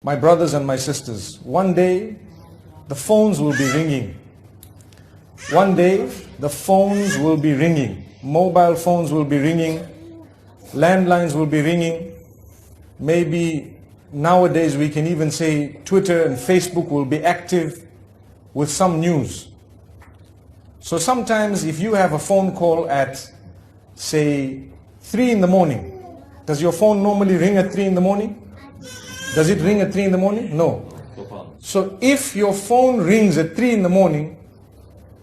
My brothers and my sisters, one day the phones will be ringing. One day the phones will be ringing. Mobile phones will be ringing. Landlines will be ringing. Maybe nowadays we can even say Twitter and Facebook will be active with some news. So sometimes if you have a phone call at, say, 3 in the morning, does your phone normally ring at 3 in the morning? Does it ring at 3 in the morning? No. So if your phone rings at 3 in the morning,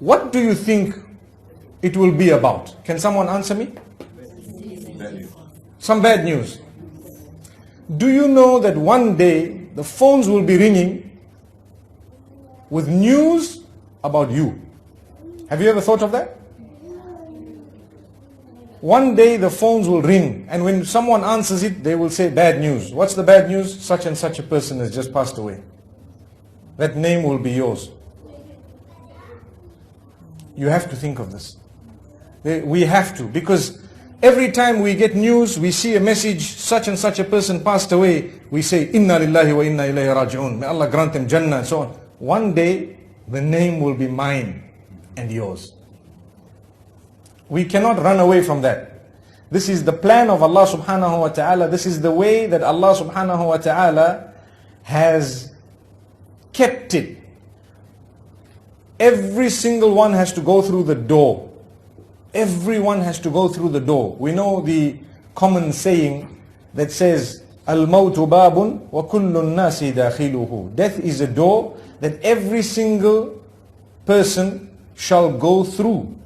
what do you think it will be about? Can someone answer me? Some bad news. Do you know that one day the phones will be ringing with news about you? Have you ever thought of that? One day the phones will ring, and when someone answers it, they will say bad news. What's the bad news? Such and such a person has just passed away. That name will be yours. You have to think of this. We have to, because every time we get news, we see a message, such and such a person passed away, we say, Innalillahi wa Innailaihi Rajiun. May Allah grant them Jannah and so on. One day, the name will be mine and yours. We cannot run away from that. This is the plan of Allah subhanahu wa ta'ala. This is the way that Allah subhanahu wa ta'ala has kept it. Every single one has to go through the door. Everyone has to go through the door. We know the common saying that says, الموت باب وكل الناس داخله. Death is a door that every single person shall go through.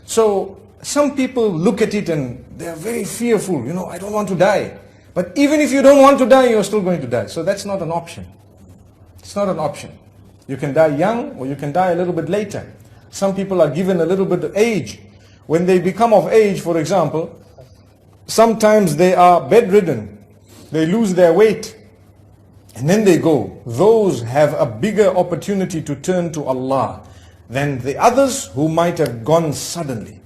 So some people look at it and they are very fearful. You know, I don't want to die. But even if you don't want to die, you're still going to die. So that's not an option. It's not an option. You can die young or you can die a little bit later. Some people are given a little bit of age. When they become of age, for example, sometimes they are bedridden. They lose their weight. And then they go. Those have a bigger opportunity to turn to Allah than the others who might have gone suddenly.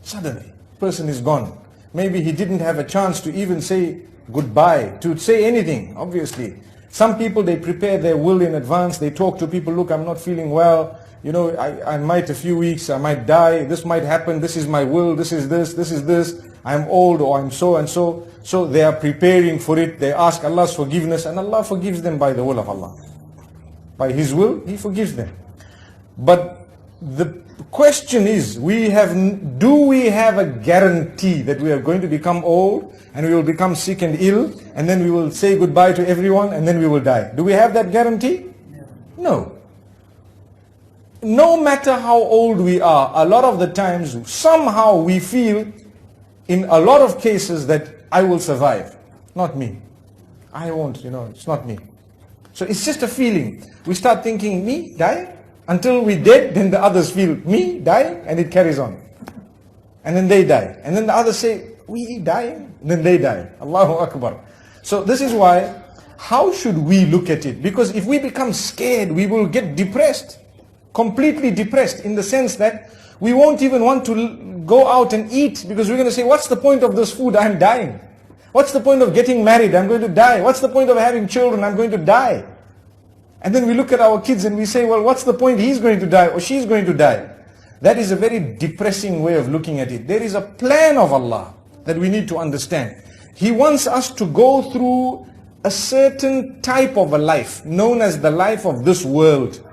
Suddenly, person is gone. Maybe he didn't have a chance to even say goodbye, to say anything, obviously. Some people, they prepare their will in advance. They talk to people, look, I'm not feeling well. You know, I might a few weeks, I might die. This might happen. This is my will. This is this. This is this. I'm old or I'm so and so. So they are preparing for it. They ask Allah's forgiveness and Allah forgives them by the will of Allah. By His will, He forgives them. But the question is, do we have a guarantee that we are going to become old and we will become sick and ill and then we will say goodbye to everyone and then we will die? Do we have that guarantee? No. No matter how old we are, a lot of the times somehow we feel in a lot of cases that I will survive. Not me. I won't, it's not me. So it's just a feeling. We start thinking, me die? Until we dead, then the others feel, me dying, and it carries on. And then they die. And then the others say, we dying? And then they die. Allahu Akbar. So this is why, how should we look at it? Because if we become scared, we will get depressed. Completely depressed, in the sense that we won't even want to go out and eat, because we're going to say, what's the point of this food? I'm dying. What's the point of getting married? I'm going to die. What's the point of having children? I'm going to die. And then we look at our kids and we say, well, what's the point? He's going to die or she's going to die. That is a very depressing way of looking at it. There is a plan of Allah that we need to understand. He wants us to go through a certain type of a life known as the life of this world.